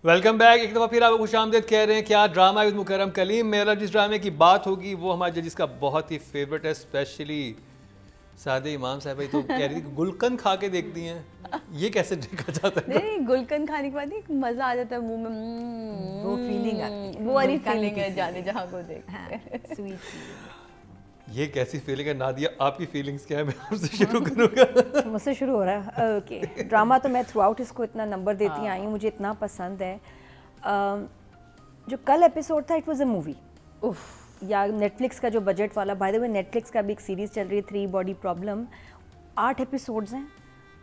Welcome back. एक दफ़ा फिर आपको खुशामदीद कह रहे हैं। क्या ड्रामा विद मुकर्रम कलीम। मेरा जिस ड्रामे की बात होगी वो हमारे जजिस का बहुत ही फेवरेट है, स्पेशली सादे इमाम साहब तो कह रही थी कि गुलकंद खा के देखती हैं। ये कैसे देखा जाता है? नहीं, गुलकंद खाने के बाद एक मजा आ जाता है मुंह में, वो फीलिंग आती है, वो वाली गुलकंद फीलिंग की है जाने feeling। जहाँ को देख हाँ, स्वीट ये कैसी फीलिंग है? नादिया, आपकी फीलिंग्स क्या है? मैं आपसे शुरू करूँगा। मुझसे शुरू हो रहा है। ओके, ड्रामा तो मैं थ्रू आउट इसको इतना नंबर देती आई हूँ, मुझे इतना पसंद है। जो कल एपिसोड था, इट वाज अ मूवी। उफ, या नेटफ्लिक्स का जो बजट वाला, बाय द वे नेटफ्लिक्स का भी एक सीरीज़ चल रही है 3 बॉडी प्रॉब्लम, 8 एपिसोड्स हैं।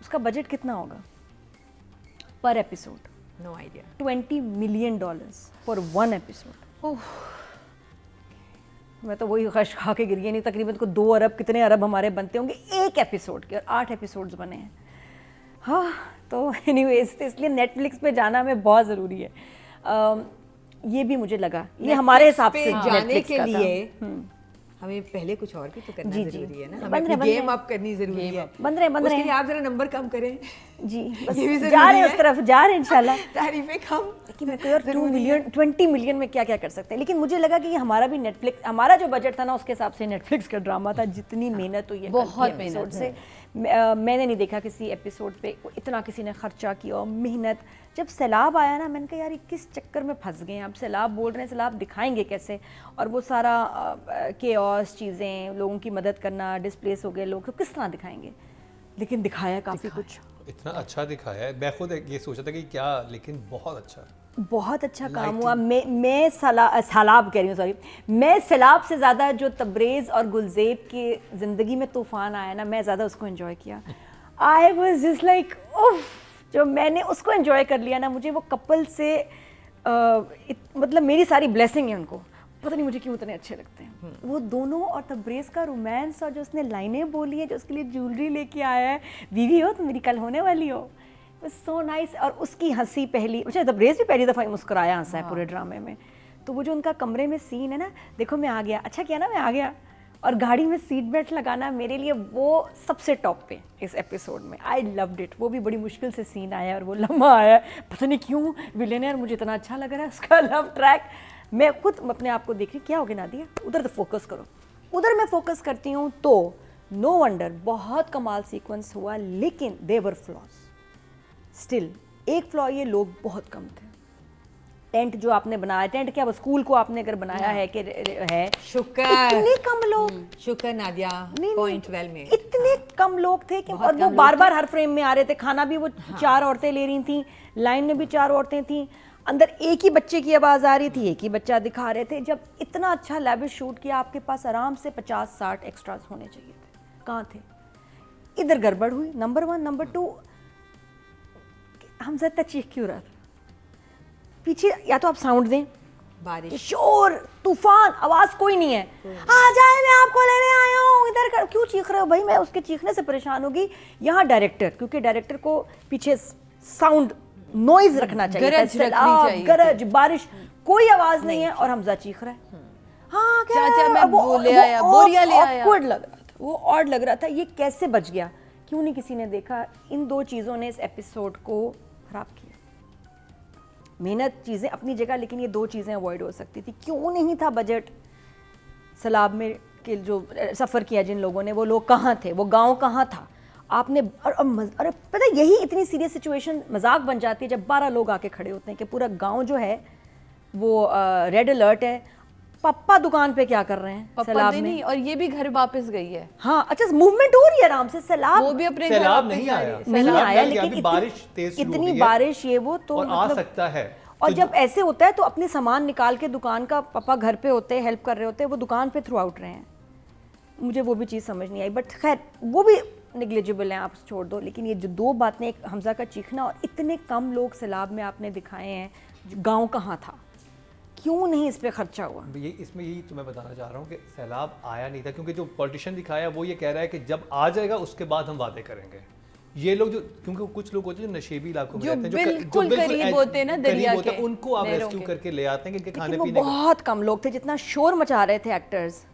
उसका बजट कितना होगा पर episode? No idea. $20 million for 1 episode. मैं तो वही खश खा के गिर गई। नहीं, तकरीबन को 2 अरब, कितने अरब हमारे बनते होंगे एक एपिसोड के, और 8 एपिसोड्स बने हैं। हाँ, तो एनीवेज, इसलिए नेटफ्लिक्स पे जाना हमें बहुत ज़रूरी है। ये भी मुझे लगा, ये हमारे हिसाब से जाने Netflix के का था। लिए हमें पहले कुछ और भी तो करना जी, जी। जरूरी है ना, बन हमें रहे- बन गेम रहे। अप करनी जरूरी है। बन रहे उसके हैं। लिए आप जरा नंबर कम करें। जी, बस ये भी जा जरूरी रहे हैं है। उस तरफ, जा रहे हैं इंशाल्लाह। तारीफें कम कि मैं कोई और 2 मिलियन 20 मिलियन में क्या क्या कर सकते हैं। लेकिन मुझे लगा कि हमारा भी नेटफ्लिक्स, हमारा जो बजट था ना उसके हिसाब से नेटफ्लिक्स का ड्रामा था। जितनी मेहनत हुई है बहुत एपिसोड मेहनत से, मैंने नहीं देखा किसी एपिसोड पे इतना किसी ने खर्चा किया और मेहनत। जब सैलाब आया ना, मैंने कहा यार ये किस चक्कर में फंस गए हैं। अब सैलाब बोल रहे हैं, सैलाब दिखाएंगे कैसे? और वो सारा केओस चीज़ें, लोगों की मदद करना, डिस्प्लेस हो गए लोग, तो किस तरह दिखाएंगे? लेकिन दिखाया काफ़ी कुछ, इतना अच्छा दिखाया है। मैं खुद ये सोचा था कि क्या, लेकिन बहुत अच्छा। बहुत अच्छा काम हुआ। मैं सैलाब कह रही हूँ, सॉरी, मैं सैलाब से ज़्यादा जो तब्रेज़ और गुलजेब की ज़िंदगी में तूफ़ान आया ना, मैं ज़्यादा उसको एंजॉय किया। आई वाज जस्ट लाइक उफ, जो मैंने उसको एंजॉय कर लिया ना। मुझे वो कपल से मतलब मेरी सारी ब्लेसिंग है उनको, पता नहीं मुझे क्यों इतने अच्छे लगते हैं वो दोनों। और तब्रेज़ का रोमांस, और जो उसने लाइनें बोली है, जो उसके लिए ज्वेलरी लेके आया है, बीवी हो तो मेरी कल होने वाली हो, सो नाइस। और उसकी हंसी पहली, अच्छा तब्रेज़ भी पहली दफ़ा मुस्कुराया, हंसा है पूरे ड्रामे में। तो वो जो उनका कमरे में सीन है ना, देखो मैं आ गया, अच्छा किया ना मैं आ गया, और गाड़ी में सीट बेल्ट लगाना, मेरे लिए वो सबसे टॉप पे इस एपिसोड में। I loved it. वो भी बड़ी मुश्किल से सीन आया और वो लम्हा आया, पता नहीं क्यों विलेनियर मुझे इतना अच्छा लग रहा है उसका लव ट्रैक। मैं खुद अपने आप को देख रही, क्या हो गया नादिया, उधर तो फोकस करो। उधर मैं फोकस करती हूँ तो नो वंडर बहुत कमाल सीक्वेंस हुआ। लेकिन देवर फ्लॉज स्टिल। एक फ्लॉ ये, लोग बहुत कम थे। टेंट जो आपने बनाया, टेंट क्या, वो स्कूल को आपने अगर बनाया है कि है, शुक्र, इतने कम लोग, शुक्र नादिया, नहीं, पॉइंट वेल में। इतने कम लोग थे कि, बहुत और कम वो लोग बार थे। बार हर फ्रेम में आ रहे थे। खाना भी वो 4 औरतें ले रही थी, लाइन में भी 4 औरतें थी, अंदर एक ही बच्चे की आवाज़ आ रही थी, एक ही बच्चा दिखा रहे थे। जब इतना अच्छा लैविश शूट किया, आपके पास आराम से 50-60 एक्स्ट्रास होने चाहिए थे, कहाँ थे? इधर गड़बड़ हुई, नंबर 1। नंबर 2, हमजा तक चीख क्यों रहा था पीछे? या तो आप साउंड दें, बारिश, शोर, तूफान, आवाज कोई नहीं है, आ जाए मैं आपको लेने आया हूँ, इधर कर, क्यों चीख रहे हो भाई? मैं उसके चीखने से परेशान होगी। यहाँ डायरेक्टर, क्योंकि डायरेक्टर को पीछे साउंड नॉइज रखना चाहिए, गरज रखनी चाहिए, गरज, बारिश, कोई आवाज नहीं है और हमजा चीख रहा है। हाँ क्या, चाचा मैं अब वो- वो ले वो आया, बोरिया ले आया। awkward लग रहा था, वो ऑड लग रहा था। ये कैसे बच गया? क्यों नहीं किसी ने देखा? इन 2 चीज़ों ने इस एपिसोड को खराब किया। मेहनत चीज़ें अपनी जगह, लेकिन ये 2 चीज़ें अवॉइड हो सकती थी। क्यों नहीं था बजट? सैलाब में के जो सफ़र किया जिन लोगों ने, वो लोग कहाँ थे? वो गांव कहाँ था? आपने अरे पता है, यही इतनी सीरियस सिचुएशन मजाक बन जाती है जब 12 लोग आके खड़े होते हैं कि पूरा गांव जो है वो रेड अलर्ट है। पप्पा दुकान पे क्या कर रहे हैं पप्पा सैलाब नहीं, में? नहीं, और ये भी घर वापस गई है, हाँ, अच्छा, मूवमेंट हो रही है आराम से। सैलाब वो भी अपने घर सैलाब वापस नहीं जा आया। रही है। नहीं सैलाब आया, नहीं, लेकिन अभी बारिश तेज शुरू इतनी हुई है बारिश, ये वो तो और आ मतलब, सकता है। और तो जब ऐसे होता है तो अपने सामान निकाल के, दुकान का, पापा घर पे होते हैं, हेल्प कर रहे होते हैं, वो दुकान पे थ्रू आउट रहे हैं। मुझे वो भी चीज़ समझ नहीं आई, बट खैर वो भी निग्लिजिबल है, आप छोड़ दो। लेकिन ये जो 2 बातें, एक हमजा का चीखना और इतने कम लोग सैलाब में आपने दिखाए हैं, गांव कहाँ था? क्यों नहीं इस पे खर्चा हुआ? ये इसमें यही तो मैं बताना चाह रहा हूँ कि सैलाब आया नहीं था, क्योंकि जो पॉलिटिशियन दिखाया वो ये कह रहा है कि जब आ जाएगा उसके बाद हम वादे करेंगे। ये लोग जो, क्योंकि कुछ लोग होते हैं जो नशेबी इलाकों में जो रहते हैं, बिल्कुल करीब होते हैं ना दरिया के, उनको आप नहरों रेस्क्यू के। करके ले आते हैं कि इनके खाने लेकिन वो पीने का। बहुत कम लोग थे। जितना शोर मचा रहे थे एक्टर्स,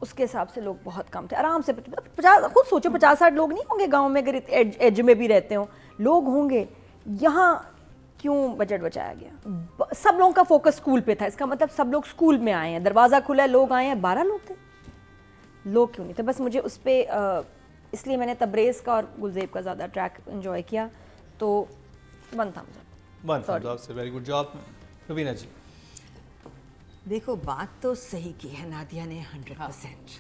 उसके हिसाब से लोग बहुत कम थे। आराम से 50, खुद सोचो 50-60 लोग नहीं होंगे गांव में, अगर एज में भी रहते हो, लोग होंगे। यहाँ क्यों बजट बचाया गया? सब लोगों का फोकस स्कूल पे था, इसका मतलब सब लोग स्कूल में आए हैं, दरवाज़ा खुला है, लोग आए हैं, 12 लोग थे, लोग क्यों नहीं थे? बस मुझे उस पर इसलिए मैंने तब्रेज़ का और गुलज़ेब का ज़्यादा ट्रैक एंजॉय किया, तो one thumbs up. One thumbs up, very good job Raveena ji. देखो बात तो सही की है नादिया ने 100%।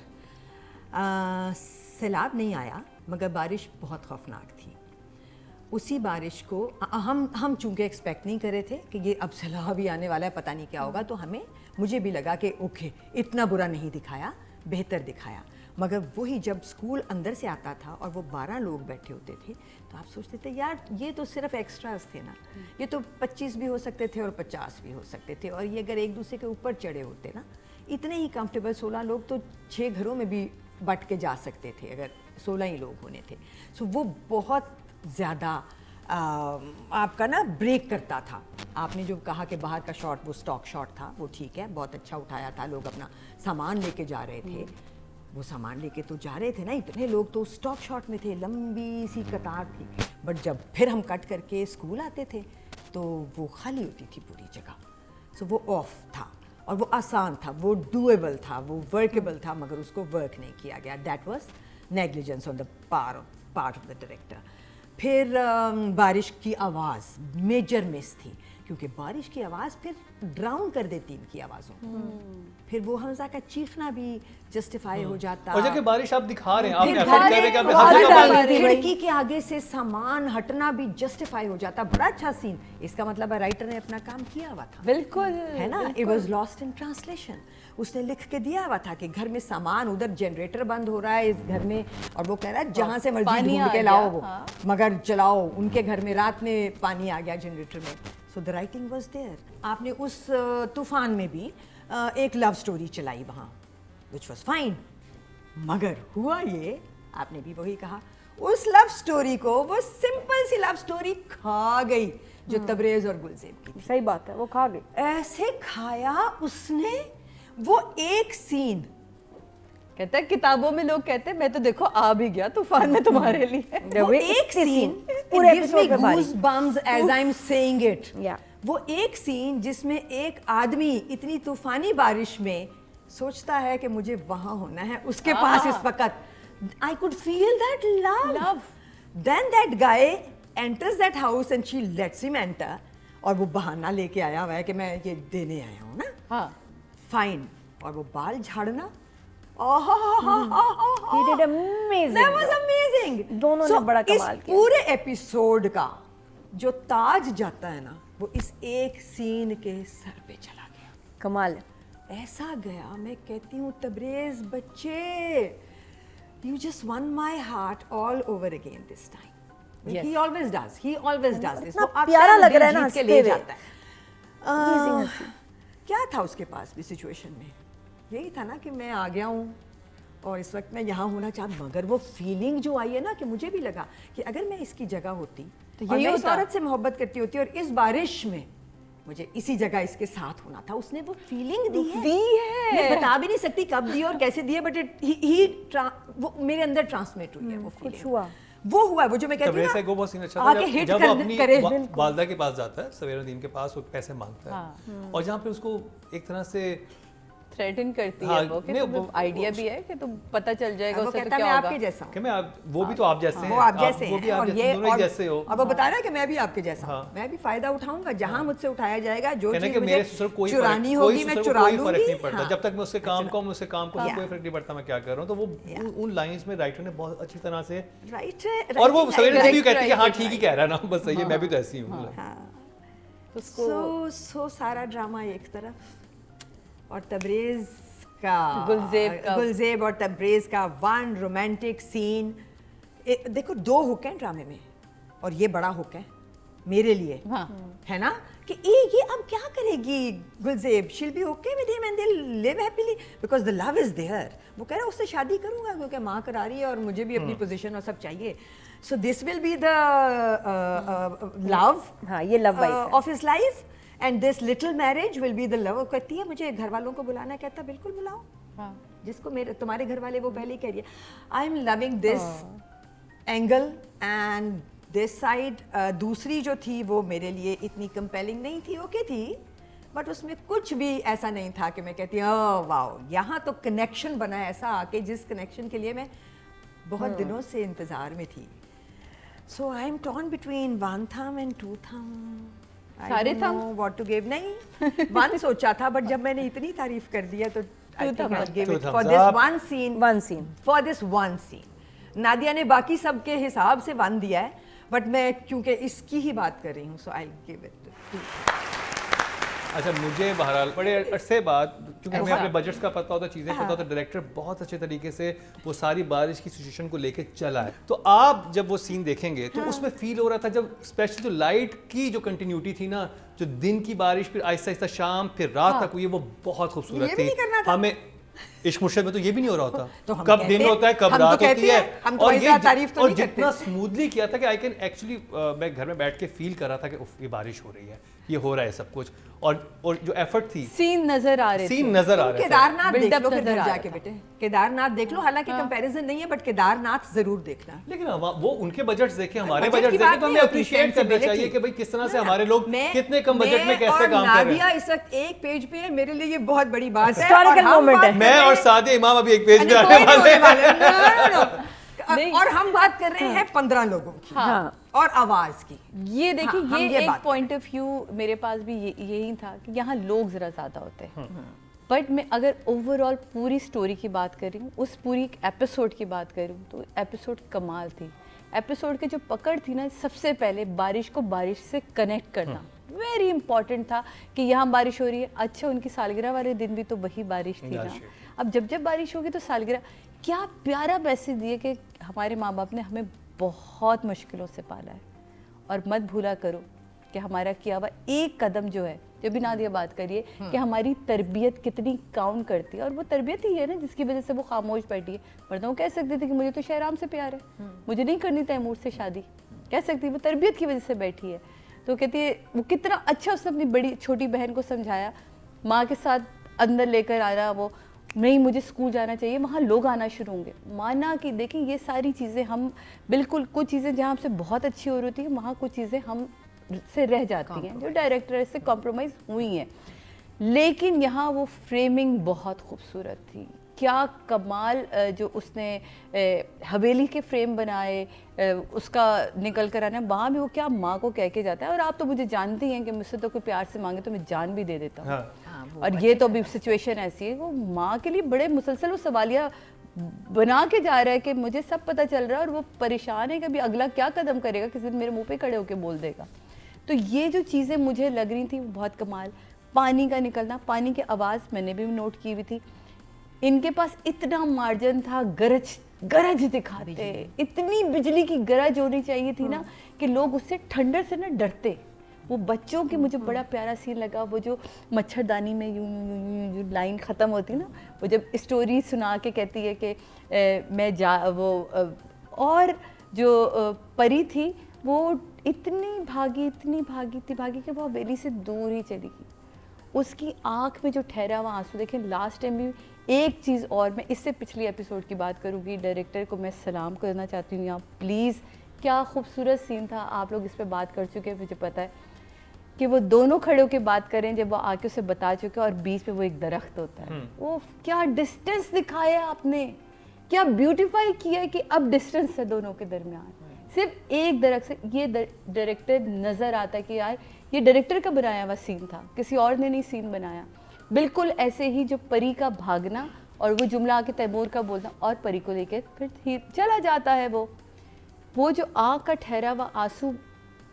सैलाब नहीं आया मगर बारिश बहुत खौफनाक थी। उसी बारिश को हम चूंकि एक्सपेक्ट नहीं कर रहे थे कि ये अब सैलाब ही आने वाला है, पता नहीं क्या होगा, तो मुझे भी लगा कि ओके इतना बुरा नहीं दिखाया, बेहतर दिखाया। मगर वही जब स्कूल अंदर से आता था और वो 12 लोग बैठे होते थे तो आप सोचते थे यार ये तो सिर्फ एक्स्ट्रास थे ना, ये तो 25 भी हो सकते थे और 50 भी हो सकते थे, और ये अगर एक दूसरे के ऊपर चढ़े होते ना, इतने ही कंफर्टेबल 16 लोग तो 6 घरों में भी बट के जा सकते थे अगर 16 ही लोग होने थे। सो वो बहुत ज़्यादा आपका ना ब्रेक करता था। आपने जो कहा कि बाहर का शॉट वो स्टॉक शॉट था, वो ठीक है, बहुत अच्छा उठाया था, लोग अपना सामान लेके जा रहे थे, वो सामान लेके तो जा रहे थे ना, इतने लोग तो स्टॉक शॉट में थे, लंबी सी कतार थी। बट जब फिर हम कट करके स्कूल आते थे तो वो खाली होती थी पूरी जगह। सो वो ऑफ था और वो आसान था, वो डूएबल था, वो वर्केबल था, मगर उसको वर्क नहीं किया गया। That was negligence on the part of the director. फिर बारिश की आवाज़ मेजर मिस थी, क्योंकि बारिश की आवाज़ फिर ड्राउन कर देती इनकी आवाज़ों को। फिर वो हमजा का चीखना भी जस्टिफाई हो जाता। और जबकि बारिश आप दिखा रहे हैं, आप फिर एफर्ट कर रहे हैं कि आपने बहुत हर जगह डाली बारिश- थी भाई। खिड़की के आगे से सामान हटना भी जस्टिफाई हो जाता। बड़ा अच्छा सीन, इसका मतलब है राइटर ने अपना काम किया हुआ था, बिल्कुल है ना। It was lost in translation. उसने लिख के दिया हुआ था कि घर में सामान, उधर जनरेटर बंद हो रहा है इस घर में, और वो कह रहा है जहां से मर्जी पानी ढूंढ आ के गया, लाओ वो, हाँ। मगर चलाओ। उनके घर में रात में पानी आ गया जनरेटर में। So the writing was there. आपने उस तूफान में भी एक लव स्टोरी चलाई वहाँ, विच वाज फाइन, मगर हुआ ये, आपने भी वही कहा, उस लव स्टोरी को वो सिंपल सी लव स्टोरी खा गई जो तबरेज़ और गुलज़ेब की थी। सही बात है, वो खा गई। ऐसे खाया उसने वो एक सीन। कहता है किताबों में लोग कहते हैं मैं तो देखो आ भी गया तूफान में तुम्हारे लिए। वो एक सीन पूरे एपिसोड पे भारी। Goosebumps as I am saying it. Yeah. वो एक सीन जिसमें एक आदमी इतनी तूफानी बारिश में सोचता है कि मुझे वहां होना है, उसके पास इस वक्त। I could feel that love. Then that guy enters that house and she lets him enter, और वो बहाना लेके आया हुआ है कि मैं ये देने आया हूँ ना। हाँ फाइन। और वो बाल झाड़ना, He did amazing. That was amazing. दोनों ने बड़ा कमाल इस किया। पूरे एपिसोड का जो ताज जाता है ना, वो इस एक सीन के सर पे चला गया। कमाल है। ऐसा गया, मैं कहती हूँ तबरेज़ बच्चे, you just won my heart all over again this time. Yes. He always does. He always does this. इतना वो आपका प्यारा लग दिल रहा है ना जीत के हंसते ले हुए। जाता है। Amazing हंसी। क्या था उसके पास भी सिचुएशन में? यही था ना कि मैं आ गया हूँ और इस वक्त मैं यहाँ होना चाहता, मगर वो फीलिंग जो आई है ना कि मुझे भी लगा कि अगर मैं इसकी जगह होती तो और यही मैं इस होता। औरत से मोहब्बत करती होती और इस बारिश में मुझे इसी जगह इसके साथ होना था। उसने वो फीलिंग दी है, मैं बता भी नहीं सकती कब दी और कैसे दी है, बट वो मेरे अंदर ट्रांसमिट हुई है। वो कुछ feeling। हुआ। वो हुआ, वो जो मैं कहती तबरेज़ का हूँ एक वो बहुत सीन अच्छा आके था hit जब वो कर- अपनी करे। वालदा के पास जाता है, सवेरुद्दीन के पास, वो पैसे मांगता है, और जहाँ पे उसको एक तरह से थ्रेटन करती हाँ, है वो कि नहीं, तुम्हें वो- आइडिया भी है कि तुम पता चल जाएगा वो उससे कहता तो है मैं क्या आपके होगा। जैसा हूँ। कि मैं वो भी तो आप जैसे हैं, वो आप जैसे वो भी हैं आप और जैसे, ये दोनों ही और जैसे हो। और वो बता रहा है कि मैं भी आपके जैसा हूँ। हाँ। मैं भी फायदा उठाऊंगा जहाँ मुझसे उठाया जाएगा, जो कहने चीज कि मेरे मुझे ससुर कोई चुरानी फर्क- होगी कोई मैं ससुर को चुरा कोई लूंगी। फर्क नहीं पड़ता, हाँ। जब तक मैं उससे काम को मुझसे काम को Yeah. कोई फर्क नहीं पड़ता मैं क्या कर रहा हूँ। तो वो उन लाइंस में राइटर ने बहुत अच्छी तरह से, राइट और वो सवेरे भी कहती है हाँ right, ठीक ही कह रहा है ना, बस सही है, मैं भी तो ऐसी हूँ। सो सारा ड्रामा एक तरफ और तबरेज का गुलजेब और तबरेज का वन रोमांटिक सीन। देखो 2 हुक हैं ड्रामे में और ये बड़ा हुक है मेरे लिए, हाँ। है ना, कि ये अब क्या करेगी Gulzeb, she'll be okay with him and they live happily because the love is there. वो कह रहा है उससे शादी करूंगा क्योंकि माँ करा रही है और मुझे भी अपनी पोजीशन और सब चाहिए। So this will be the love, हाँ, ये love wife है। Of his life and this little marriage will be the love. कहती है मुझे घर वालों को बुलाना है, कहता बिल्कुल बुलाओ, हाँ। जिसको मेरे तुम्हारे घर वाले वो पहले ही कह रही है। I am loving this angle and this side दूसरी जो थी वो मेरे लिए इतनी कंपेलिंग नहीं थी, ओके थी, बट उसमें कुछ भी ऐसा नहीं था कि मैं कहती हूँ वाओ, यहाँ तो कनेक्शन बना है ऐसा आके, जिस कनेक्शन के लिए मैं बहुत दिनों से इंतज़ार में थी. So I am torn between 1 thumb and 2 thumb. सारे thumb? What to give. नहीं, 1 सोचा था, बट जब मैंने इतनी तारीफ कर दिया तो I think I give it for this one scene. One scene. For this one scene. Nadia ने बाकी सब के हिसाब से 1 दिया है, बट मैं क्योंकि इसकी ही बात कर रही हूँ, सो आई गिव इट 2. अच्छा, मुझे बहरहाल बड़े अरसे बाद, क्योंकि हमें अपने बजट्स का पता होता, चीज़ें पता होता, डायरेक्टर बहुत अच्छे तरीके से वो सारी बारिश की सिचुएशन को लेके चला है. तो आप जब वो सीन देखेंगे तो उसमें फील हो रहा था, जब स्पेशली जो लाइट की जो कंटिन्यूटी थी ना, जो दिन की बारिश फिर आहिस्ता आहिस्ता शाम फिर रात तक हुई है, वो बहुत खूबसूरत ये भी थी. नहीं करना था। हमें इश्क मुर्शिद में तो ये भी नहीं हो रहा होता, तो हम कब कहते दिन होता है कब हम तो रात कहते होती है. हैं, हम तो इतना तारीफ तो और नहीं जितना करते. स्मूथली किया था कि आई कैन एक्चुअली, मैं घर में बैठ के फील कर रहा था कि उफ, ये बारिश हो रही है, ये हो रहा है सब कुछ. और जो एफर्ट थी, सीन नजर आ रहे थे. सीन नजर आ रहे थे. केदारनाथ देख Build-up लो फिर नजर घर आ जाके रहा बेटे, केदारनाथ देख लो. हालांकि कंपैरिजन नहीं है, बट केदारनाथ जरूर देखना. लेकिन वो उनके बजट्स देखे, हमारे बजट बजट की देखे, बात तो हमें नहीं होती, अप्रिशिएट करना sensibility. चाहिए कि भाई किस तरह से ना, हमारे लोग मैं- कितने कम बजट में मैं कैसे और काम कर रहे नादिया हैं. इस वक्त एक पेज पे है, मेरे लिए ये बहुत बड़ी बात है. Historical और हम moment बात है. कर मैं रहे और हैं- सादे इमाम अभी एक पेज अरे पे कोई आने नहीं होने वाले वाले. No, no, no. नहीं। और हम बात कर रहे हैं 15 लोगों की हाँ. और आवाज की. ये देखिए, हाँ, हम ये ये एक बात पॉइंट ऑफ व्यू मेरे पास भी यही था कि यहाँ लोग ज़रा ज़्यादा होते हैं. बट मैं अगर ओवरऑल पूरी स्टोरी की बात कर रही हूँ, उस पूरी एपिसोड की बात कर रही हूँ, तो एपिसोड कमाल थी. एपिसोड की जो पकड़ थी ना, सबसे पहले बारिश को बारिश से कनेक्ट करना वेरी इंपॉर्टेंट था कि यहाँ बारिश हो रही है. अच्छा, उनकी सालगिरह वाले दिन भी तो वही बारिश थी ना. अब जब जब बारिश होगी तो सालगिरह, क्या प्यारा मैसेज दिए कि हमारे माँ बाप ने हमें बहुत मुश्किलों से पाला है, और मत भूला करो कि हमारा किया हुआ एक कदम जो है, जो भी नादिया बात करिए कि हमारी तरबियत कितनी काउंट करती है, और वो तरबियत ही है ना जिसकी वजह से वो खामोश बैठी है. वरना वो कह सकती थी कि मुझे तो शहराम से प्यार है, मुझे नहीं करनी तैमूर से शादी, कह सकती, वो तरबियत की वजह से बैठी है. तो कहती है वो कितना अच्छा उसने अपनी बड़ी छोटी बहन को समझाया, माँ के साथ अंदर लेकर आना, वो नहीं मुझे स्कूल जाना चाहिए, वहाँ लोग आना शुरू होंगे. माना कि देखिए ये सारी चीज़ें हम बिल्कुल, कुछ चीज़ें जहाँ हमसे बहुत अच्छी हो रही होती है, वहाँ कुछ चीज़ें हम से रह जाती हैं जो डायरेक्टर से कॉम्प्रोमाइज़ हुई हैं. लेकिन यहाँ वो फ्रेमिंग बहुत खूबसूरत थी. क्या कमाल जो उसने हवेली के फ्रेम बनाए, उसका निकल कर आना, वहाँ भी वो क्या माँ को कह के जाता है, और आप तो मुझे जानती हैं कि मुझसे तो कोई प्यार से मांगे तो मैं जान भी दे देता हूँ. हाँ. और ये तो अभी सिचुएशन ऐसी है, वो माँ के लिए बड़े मुसलसल वो सवालिया बना के जा रहा है कि मुझे सब पता चल रहा है, और वो परेशान है कि अभी अगला क्या कदम करेगा, किसी दिन मेरे मुंह पे खड़े होकर बोल देगा. तो ये जो चीज़ें मुझे लग रही थी वो बहुत कमाल. पानी का निकलना, पानी की आवाज़ मैंने भी नोट की हुई थी. इनके पास इतना मार्जिन था, गरज दिखाते, इतनी बिजली की गरज होनी चाहिए थी ना कि लोग उससे ठंडर से ना डरते. वो बच्चों की, मुझे बड़ा प्यारा सीन लगा, वो जो मच्छरदानी में यूं यूं यूं जो लाइन ख़त्म होती है ना, वो जब स्टोरी सुना के कहती है कि मैं जा वो और जो परी थी वो इतनी भागी कि वो हवेली से दूर ही चली गई. उसकी आँख में जो ठहरा हुआ आंसू देखें. लास्ट टाइम भी एक चीज़ और, मैं इससे पिछली एपिसोड की बात करूँगी, डायरेक्टर को मैं सलाम करना चाहती हूँ यहाँ प्लीज़. क्या खूबसूरत सीन था. आप लोग इस पर बात कर चुके हैं, मुझे पता है कि वो दोनों खड़े होकर बात करें जब वो आके उसे बता चुके, और बीच में वो एक दरख्त होता है. वो क्या डिस्टेंस दिखाया आपने, क्या ब्यूटीफाई किया है कि अब डिस्टेंस है दोनों के दरमियान, सिर्फ एक दरख्त से. ये डायरेक्टर नज़र आता है कि यार ये डायरेक्टर का बनाया हुआ सीन था, किसी और ने नहीं सीन बनाया. बिल्कुल ऐसे ही जो परी का भागना और वो जुमला आके तैमूर का बोलना, और परी को लेके फिर चला जाता है. वो जो आँख का ठहरा हुआ आंसू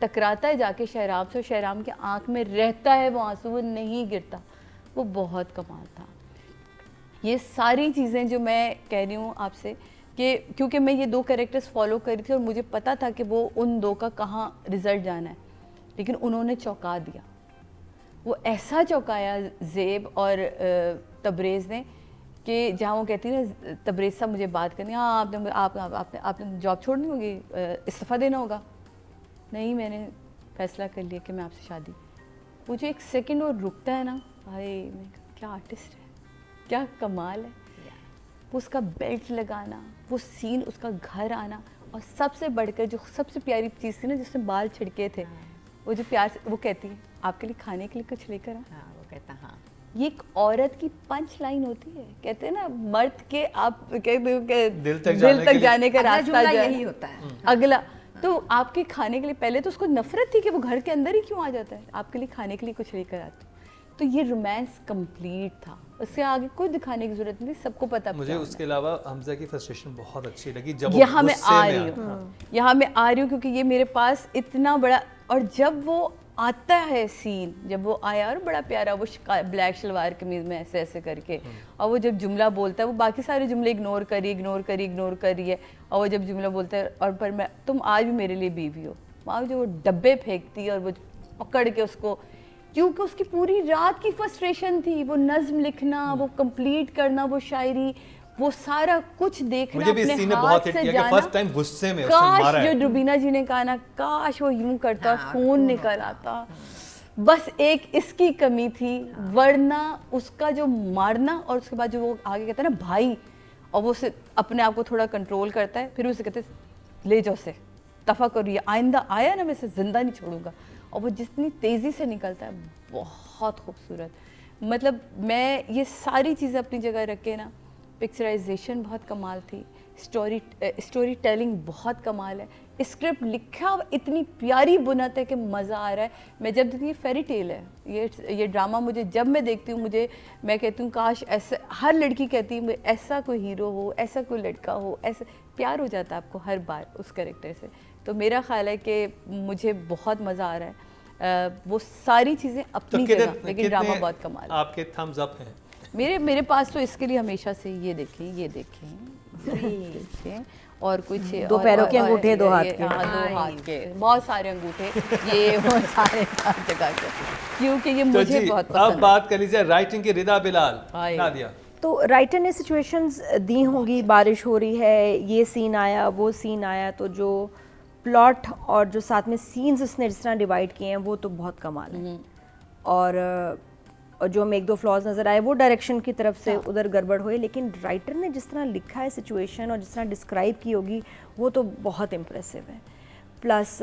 टकराता है जाके शहराम से, और शहराम के आँख में रहता है वो आंसू, वो नहीं गिरता. वो बहुत कमाल था. ये सारी चीज़ें जो मैं कह रही हूँ आपसे कि क्योंकि मैं ये 2 कैरेक्टर्स फॉलो कर रही थी और मुझे पता था कि वो उन 2 का कहाँ रिज़ल्ट जाना है, लेकिन उन्होंने चौंका दिया. वो ऐसा चौंकाया ज़ेब और तबरेज़ ने कि जहाँ वो कहती है ना, तबरेज़ साहब मुझे बात करनी, हाँ आपने जॉब छोड़नी होगी, इस्तीफ़ा देना होगा. नहीं, मैंने फ़ैसला कर लिया कि मैं आपसे शादी. वो जो एक सेकंड वो रुकता है ना, भाई मैं क्या आर्टिस्ट है, क्या कमाल है. वो उसका बेल्ट लगाना, वो सीन, उसका घर आना, और सबसे बढ़कर जो सबसे प्यारी चीज़ थी ना, जिसने बाल छिड़के थे, वो जो प्यार से वो कहती है आपके लिए खाने के लिए कुछ लेकर आ। हाँ, वो कहता हाँ। ये एक औरत की पंच लाइन होती है। कहते हैं ना मर्द के आप कहते हो कि दिल तक जाने का अगला रास्ता जुमला जो है, यही होता है। अगला तो आपके खाने के लिए, पहले तो उसको नफरत थी कि वो घर के अंदर ही क्यों आ जाता है, आपके लिए खाने के लिए कुछ लेकर आते। तो ये रोमांस कंप्लीट था, उससे आगे कोई दिखाने की जरूरत नहीं, सबको पता। मुझे उसके अलावा हमजा की फ्रस्ट्रेशन बहुत अच्छी लगी जब यहाँ वो मैं गुस्से आ में रही आता। हूँ, यहाँ मैं आ रही हूँ क्योंकि ये मेरे पास इतना बड़ा, और जब वो आता है सीन, जब वो आया और बड़ा प्यारा वो ब्लैक शलवार कमीज में ऐसे ऐसे करके, और वो जब जुमला बोलता है, वो बाकी सारे जुमले इग्नोर करी है, और वो जब जुमला बोलता है और पर मैं तुम आज भी मेरे लिए बीवी हो, वहाँ जो वो डब्बे फेंकती है और वो पकड़ के उसको, क्योंकि उसकी पूरी रात की फ्रस्ट्रेशन थी, वो नज्म लिखना, वो कंप्लीट करना, वो शायरी, वो सारा कुछ देखना, मुझे भी इस अपने सीन ने हाथ बहुत हिट से किया कि जाना। फर्स्ट टाइम गुस्से में उसने काश मारा जो है। रुबीना जी ने कहा ना, काश वो यूं करता और खून निकल आता, बस एक इसकी कमी थी, वरना उसका जो मारना और उसके बाद जो वो आगे कहता है ना भाई, और वो उसे अपने आप को थोड़ा कंट्रोल करता है, फिर उसे कहते ले जाओ से दफा करो, ये आइंदा आया ना मैं इसे जिंदा नहीं छोड़ूंगा, और वो जितनी तेजी से निकलता है बहुत खूबसूरत। मतलब मैं ये सारी चीज़ें अपनी जगह रख के ना, पिक्चराइजेशन बहुत कमाल थी, स्टोरी टेलिंग बहुत कमाल है, स्क्रिप्ट लिखा इतनी प्यारी बुनत है कि मज़ा आ रहा है। मैं जब देखती, ये फेरी टेल है, ये ड्रामा मुझे जब मैं देखती हूँ, मैं कहती हूँ काश ऐसा हर लड़की कहती है ऐसा कोई हीरो हो, ऐसा कोई लड़का हो, ऐसा प्यार हो जाता है आपको हर बार उस कैरेक्टर से। तो मेरा ख्याल है कि मुझे बहुत मज़ा आ रहा है, वो सारी चीज़ें अपनी जगह, लेकिन ड्रामा बहुत कमाल है। आपके थम्स अप हैं? मेरे पास तो इसके लिए हमेशा से ये देखें और कुछ दो पैरों के अंगूठे, दो हाथ के। हाँ, दो हाथ के, बहुत सारे अंगूठे, ये वो सारे हर जगह के, क्योंकि ये तो मुझे जी, बहुत अब पसंद है। बात कर लीजिए राइटिंग की। रिदा बिलाल, हाय। नादिया। तो राइटर ने सिचुएशंस दी होंगी, बारिश हो रही है, ये सीन आया, वो सीन आया, तो जो प्लॉट और जो साथ में सीन्स उसने जिस तरह डिवाइड किए हैं वो तो बहुत कमाल है। और जो हमें एक दो फ्लॉज नज़र आए वो डायरेक्शन की तरफ से उधर गड़बड़ हुए, लेकिन राइटर ने जिस तरह लिखा है सिचुएशन और जिस तरह डिस्क्राइब की होगी वो तो बहुत इम्प्रेसिव है। प्लस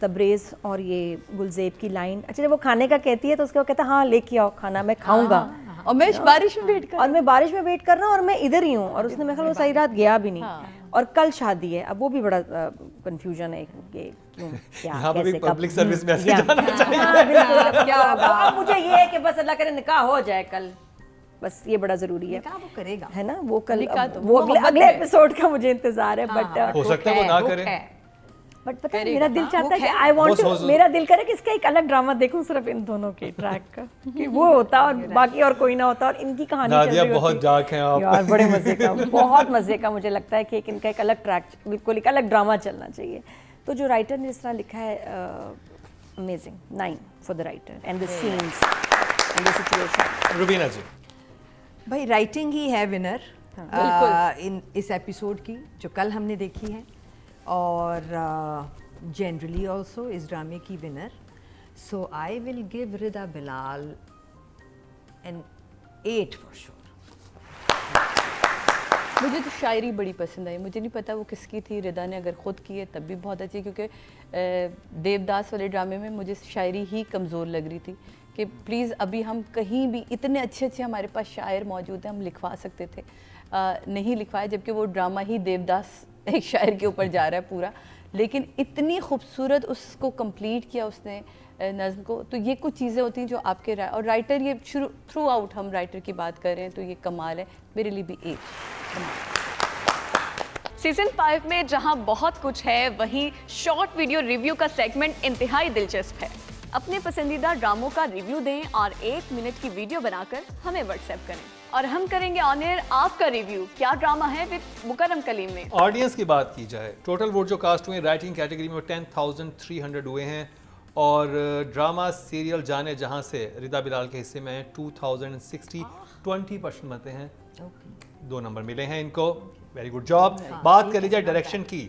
तब्रेज़ और ये गुलज़ेब की लाइन, अच्छा जब वो खाने का कहती है तो उसके वो कहता है हाँ लेके आओ खाना, मैं खाऊंगा, और मैं इस बारिश में वेट कर, और मैं बारिश में वेट कर रहा हूँ और मैं इधर ही हूँ, और उसने मेरे ख्याल वो सही रात गया भी नहीं। और कल शादी है, अब वो भी बड़ा कंफ्यूजन है कि क्यों क्या यहाँ पे भी कैसे, कब, पब्लिक सर्विस में ऐसे या- जाना चाहिए। हाँ, बिल्कुल, क्या होगा। अब मुझे ये है कि बस अल्लाह करे निकाह हो जाए कल, बस ये बड़ा जरूरी है। निकाह वो करेगा। है ना, वो कल निकाह तो वो मोहब्बत अगले है। एपिसोड का मुझे इंतजार है, हो सकता है वो ना करे। बट पता है मेरा दिल चाहता है कि है। आई वांट वो टू, मेरा दिल करे कि इसका एक अलग ड्रामा देखूं सिर्फ इन दोनों के ट्रैक का, कि वो होता और बाकी और कोई ना होता और इनकी कहानी चल नादिया रही होती। बहुत डार्क हैं आप। यार बड़े मजे का, बहुत मजे का मुझे लगता है कि एक इनका एक अलग ट्रैक, बिल्कुल एक अलग ड्रामा चलना चाहिए। तो जो राइटर ने जिस तरह लिखा है, amazing, 9 for the writer and the scenes and the situation. Rubina ji. भाई राइटिंग ही है विनर इन इस एपिसोड की जो कल हमने देखी है, और जनरली ऑल्सो इस ड्रामे की winner. So I will give Rida Bilal an 8 for sure. मुझे तो शायरी बड़ी पसंद आई, मुझे नहीं पता वो किसकी थी, रिदा ने अगर ख़ुद की है तब भी बहुत अच्छी, क्योंकि देवदास वाले ड्रामे में मुझे शायरी ही कमज़ोर लग रही थी कि प्लीज़ अभी हम कहीं भी, इतने अच्छे अच्छे हमारे पास शायर मौजूद हैं, हम लिखवा सकते थे, नहीं लिखवाया, जबकि वो ड्रामा ही देवदास एक शायर के ऊपर जा रहा है पूरा, लेकिन इतनी खूबसूरत उसको कंप्लीट किया उसने नज़्म को। तो ये कुछ चीज़ें होती हैं जो आपके और राइटर, ये शुरू थ्रू आउट हम राइटर की बात कर रहे हैं तो ये कमाल है, मेरे लिए भी एक सीजन 5 में जहां बहुत कुछ है, वहीं शॉर्ट वीडियो रिव्यू का सेगमेंट इंतहाई दिलचस्प है। अपने पसंदीदा ड्रामों का रिव्यू दें और 1 मिनट की वीडियो बनाकर हमें व्हाट्सएप करें और हम करेंगे ऑन एयर आपका रिव्यू। क्या ड्रामा है विद मुकर्रम कलीम में। ऑडियंस की बात की जाए, टोटल वोट जो कास्ट हुए राइटिंग कैटेगरी में 10,300 हुए हैं, और ड्रामा सीरियल जाने जहां से रिदा बिलाल के हिस्से में है 2060, 20% बनते हैं, 2 नंबर मिले हैं इनको, वेरी गुड जॉब। बात कर लीजिए डायरेक्शन की,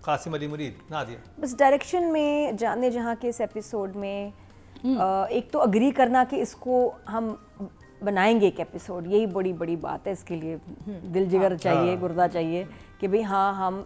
कासिम अली मुरीद, नादिया। बस डायरेक्शन में जाने जहाँ के इस एपिसोड में एक तो अग्री करना कि इसको हम बनाएंगे एक एपिसोड, यही बड़ी बड़ी बात है। इसके लिए दिल जिगर चाहिए, गुर्दा चाहिए कि भाई हाँ हम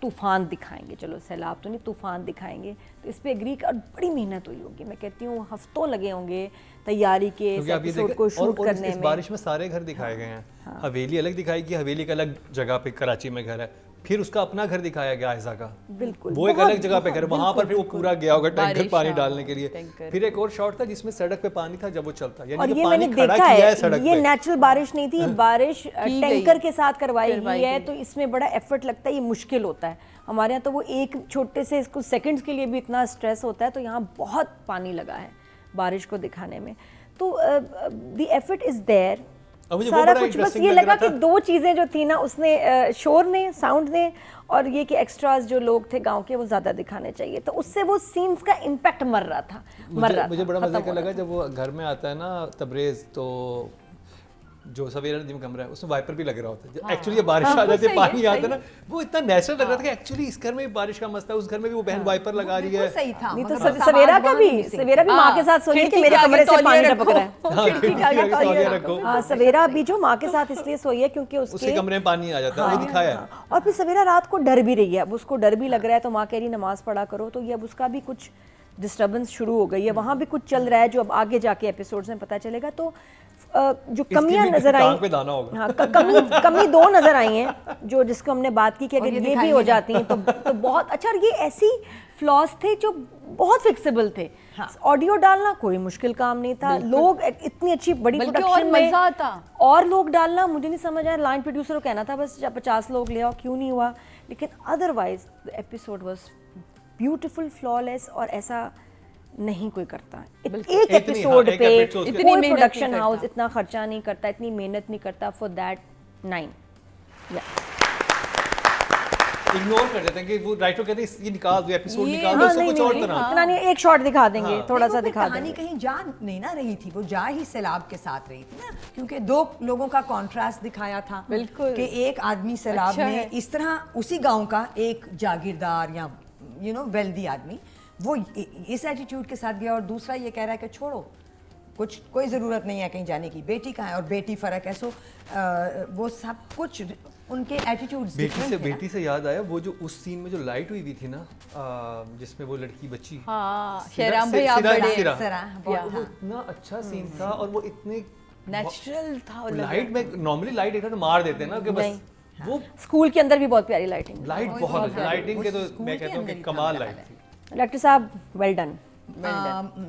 तूफ़ान दिखाएंगे, चलो सैलाब तो नहीं, तूफ़ान दिखाएंगे, तो इस पे एग्री कर, और बड़ी मेहनत हुई होगी, मैं कहती हूँ हफ्तों लगे होंगे तैयारी के इस क्योंकि आप ये एपिसोड देखें को और शूट करने इस में। बारिश में सारे घर दिखाए गए हैं। हवेली अलग दिखाई गई, हवेली का अलग जगह पे कराची में घर है, फिर उसका अपना घर दिखाया गया आयजा का, बिल्कुल, वो एक बहुत- अलग जगह पे घर, वहां पर फिर वो पूरा गया होगा टैंकर बारिश, पानी हाँ, डालने के लिए। टैंकर। फिर एक और शॉट था जिसमें सड़क पे पानी था जब वो चलता, और यानी कि ये पानी मैंने खड़ा देखा किया है, है सड़क ये पे। नेचुरल बारिश नहीं थी, ये बारिश गई। टैंकर के साथ करवाई करवाई गई है, गई। तो इसमें बड़ा एफर्ट लगता है, ये मुश्किल होता है। हमारे यहाँ तो वो एक छोटे से कुछ सेकंड्स के लिए भी इतना स्ट्रेस होता है, तो यहाँ बहुत पानी लगा है बारिश को दिखाने में, तो द एफर्ट इज देयर। अब मुझे वो सारा बड़ा कुछ, बस interesting ये लग लगा रहा कि था। दो चीज़ें जो थी ना, उसने शोर ने, साउंड ने, और ये कि एक्स्ट्रास जो लोग थे गांव के वो ज़्यादा दिखाने चाहिए, तो उससे वो सीन्स का इम्पैक्ट मर रहा था। मुझे बड़ा मजा खत्म क्या हो रहा लगा जब वो घर में आता है ना तबरेज, तो जो सवेरा नदीम कमरा है उसमें वाइपर भी लग रहा होता है। एक्चुअली ये बारिश आ जाती है, पानी आता है ना, वो इतना नेचुरल लग रहा था कि एक्चुअली इस घर में भी बारिश का मसला है, उस घर में भी वो बहन वाइपर लगा रही है। बिल्कुल सही था, नहीं तो मगर बस सवेरा आवाज़ का वहाँ भी, नहीं missing सवेरा भी माँ के साथ सोई है कि मेरे कमरे से पानी टपक रहा है। हाँ, खिड़की के आगे तौलिया रखो, हाँ, सवेरा भी जो माँ के साथ इसलिए सोई है क्योंकि उसके उसके कमरे में पानी आ जाता है, वो दिखाया है। और फिर सवेरा रात को डर भी रही है, अब उसको डर भी लग रहा है, तो माँ कह रही नमाज पढ़ा करो, तो ये अब उसका भी कुछ डिस्टर्बेंस शुरू हो गई है, वहाँ भी कुछ चल रहा है जो अब आगे जाके एपिसोड्स में पता चलेगा। तो जो कमियां भी नजर टांग पे आई, दाना होगा। हाँ, कमी दो नजर आई हैं जो जिसको हमने बात की कि अगर ये भी हो जाती हैं तो बहुत अच्छा। और ये ऐसी फ्लॉज थे जो बहुत फिक्सेबल थे। ऑडियो डालना कोई मुश्किल काम नहीं था, लोग इतनी अच्छी बड़ी बल्कि और प्रोडक्शन में मजा आता। और लोग डालना मुझे नहीं समझ आया, लाइन प्रोड्यूसर को कहना था बस 50 लोग ले आओ, क्यों नहीं हुआ, लेकिन otherwise the episode was beautiful, flawless, और ऐसा नहीं कोई करता। एक एपिसोड एक पे episode इतनी कोई मेहनत नहीं प्रोडक्शन करता। हाउस इतना खर्चा नहीं करता, इतनी मेहनत नहीं करता फॉर दैट 9। इग्नोर कर देते हैं कि वो राइटर कहते हैं ये निकाल दो, एपिसोड ये- निकाल दो, हाँ, उसको नहीं कुछ और नहीं, तरह। इतना नहीं, एक शॉट दिखा देंगे, थोड़ा नहीं, सा वो फिर दिखा कहानी देंगे। कहीं जा नहीं ना रही थी, वो जा ही सैलाब के साथ रही थी ना, क्योंकि दो लोगों का कॉन्ट्रास्ट दिखाया था। बिल्कुल। कि एक आदमी सैलाब अच्छा में है। इस तरह उसी गांव का एक जागीरदार या वेल्दी आदमी वो इस एटीट्यूड के साथ गया, और दूसरा ये कह रहा है कि छोड़ो, कुछ कोई ज़रूरत नहीं है कहीं जाने की, बेटी कहाँ है, और बेटी फ़र्क है। सो वो सब कुछ उनके एटीट्यूड्स बेटी से याद आया, वो जो उस सीन में जो लाइट हुई हुई थी ना, जिसमें वो लड़की बच्ची, हाँ, सिरा- शहराम भाई आप सिरा- बड़े सिरा। बहुत वो इतना अच्छा सीन था, और वो इतने नेचुरल था। और लाइट में नॉर्मली लाइट एक मार देते हैं ना कि बस वो स्कूल के अंदर भी बहुत प्यारी लाइटिंग। लाइट बहुत, लाइटिंग के तो मैं कहता हूँ कि कमाल लाइट थी। डॉक्टर साहब वेल डन।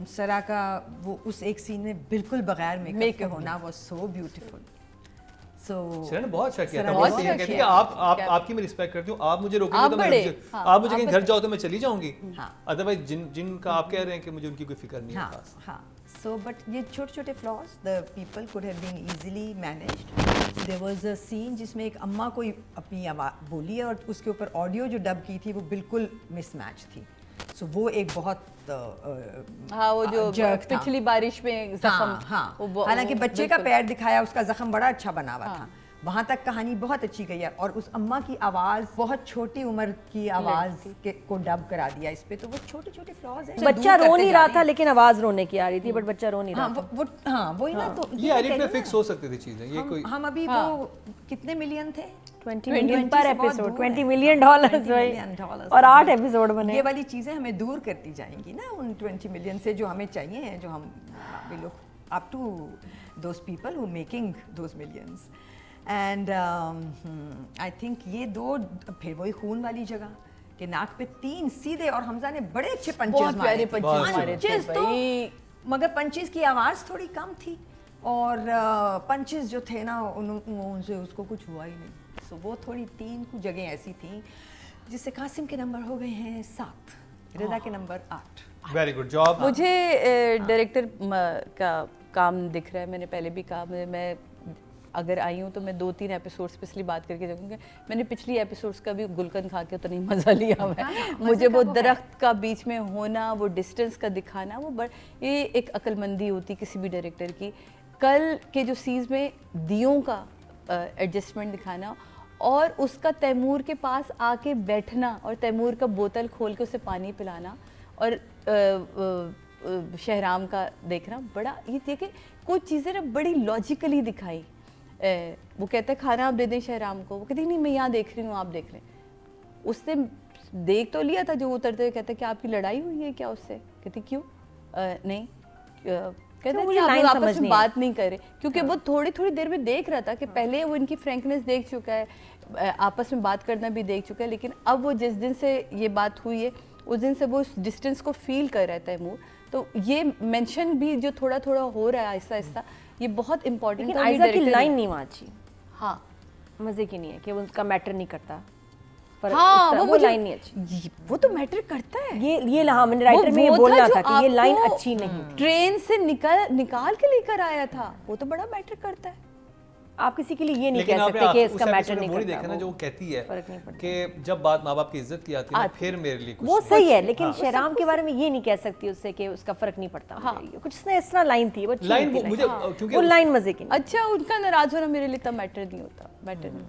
सरा का वो उस एक सीन में बिल्कुल बगैर मेकअप के होना वो सो ब्यूटीफुल। सो सिरा ने बहुत अच्छा किया था, सिरा ने बहुत बहुत सही है, अच्छा कहती है कि आपकी मैं रिस्पेक्ट करती हूँ, आप मुझे रोकेंगे आप तो मैं बड़े, रुक जाऊँ। हाँ, आप मुझे कहीं घर जाओ तो मैं चली जाऊंगी, हाँ। अदरवाइज जिनका आप कह रहे हैं कि मुझे उनकी कोई फिक्र नहीं है हाँ खास। हाँ। सो बट ये छोटे छोटे flaws the people could have been easily managed. There was a scene जिसमें एक अम्मा कोई अपनी आवाज़ बोली है, और उसके ऊपर ऑडियो जो डब की थी वो बिल्कुल मिसमैच थी। सो वो एक बहुत हाँ, वो जो jerk था। पिछली बारिश में जख्म, हाँ, हाँ। वो हालांकि वो बच्चे का बिल्कुल। पैर दिखाया, उसका जख्म बड़ा अच्छा बना हुआ था, वहां तक कहानी बहुत अच्छी गई है। और उस अम्मा की आवाज, बहुत छोटी उम्र की आवाज को डब करा दिया इस पे, तो वो छोटे छोटे फ्लॉज हैं। बच्चा रो नहीं रहा था, लेकिन आवाज रोने की आ रही थी, बट बच्चा रो नहीं रहा था। हाँ वही ना। तो ये एडिट पे फिक्स हो सकती थी चीजें, ये कोई हम अभी वो कितने मिलियन थे, 20 मिलियन पर से बहुत एपिसोड, दूर है। $20 मिलियन और 8 एपिसोड बने। ये वाली चीजें हमें दूर करती जाएंगी ना उन 20 मिलियन से जो हमें चाहिए, जो हम we look up to those people who making those millions. And I think ये दो, फिर वही खून वाली जगह कि नाक पे 3 सीधे, और हमजा ने बड़े अच्छे पंचेस बहुत प्यारे मारे, पंचेस मारे थे पंचेस तो, भाई। मगर पंचेस की आवाज़ थोड़ी कम थी, और पंचेस जो थे ना उनसे उसको कुछ हुआ ही नहीं। सो वो थोड़ी 3 जगह ऐसी थी जिससे कासिम के नंबर हो गए हैं 7, रिदा के नंबर 8। Very good job. मुझे डायरेक्टर का काम दिख रहा है, मैंने पहले भी कहा, मैं अगर आई हूँ तो मैं 2-3 एपिसोड्स पे इसलिए बात करके जाऊँगी। मैंने पिछली एपिसोड्स का भी गुलकंद खा के तो नहीं मज़ा लिया मैं, मुझे वो दरख्त का बीच में होना, वो डिस्टेंस का दिखाना, वो ये एक अक्लमंदी होती किसी भी डायरेक्टर की। कल के जो सीन्स में दियों का एडजस्टमेंट दिखाना, और उसका तैमूर के पास आके बैठना, और तैमूर का बोतल खोल के उसे पानी पिलाना, और शहराम का देखना, बड़ा ये देखे कुछ चीज़ें ना बड़ी लॉजिकली दिखाई। वो कहता है खाना आप दे दें शहराम को, वो कहती नहीं मैं यहाँ देख रही हूँ आप देख रहे हैं। उसने देख तो लिया था जो उतरते हुए कहता कि आपकी लड़ाई हुई है क्या उससे, कहती क्यों नहीं कहता कि मुझे आप line लोग समझ आपस में नहीं बात नहीं करे, क्योंकि वो थोड़ी थोड़ी देर में देख रहा था कि पहले वो इनकी फ्रैंकनेस देख चुका है, आपस में बात करना भी देख चुका है, लेकिन अब वो जिस दिन से ये बात हुई है उस दिन से वो उस डिस्टेंस को फील कर रहा था मूड। तो ये मेंशन भी जो थोड़ा थोड़ा हो रहा है आहिस्ता आहिस्ता, ये बहुत इंपॉर्टेंट लेकिन था। आयजा की लाइन नहीं वहाँ अच्छी, हाँ मजे की नहीं है कि वो उसका मैटर नहीं करता, पर हाँ वो मुझे लाइन नहीं अच्छी। वो तो मैटर करता है। ये हाँ मैंने राइटर में ये वो बोलना जो था कि ये लाइन आपको अच्छी नहीं। ट्रेन से निकाल के लेकर आया था, वो तो बड़ा मैटर करता है। आप किसी के लिए ये नहीं लेकिन कह आपने सकते कि उस इसका episode मैटर में नहीं वो नहीं करता। देखा ना जो वो कहती है फर्क नहीं पड़ता। कि जब बात माँ बाप की इज्जत की आती है ना, फिर मेरे लिए कुछ वो नहीं। सही है, लेकिन शहराम के बारे में ये नहीं कह सकती उससे कि उसका फर्क नहीं पड़ता। हाँ। मुझे। कुछ इस तरह लाइन थी, वो अच्छी लाइन नहीं थी मुझे line। क्योंकि वो लाइन मजे की नहीं। अच्छा उनका नाराज होना मेरे लिए तब मैटर नहीं होता, मैटर नहीं,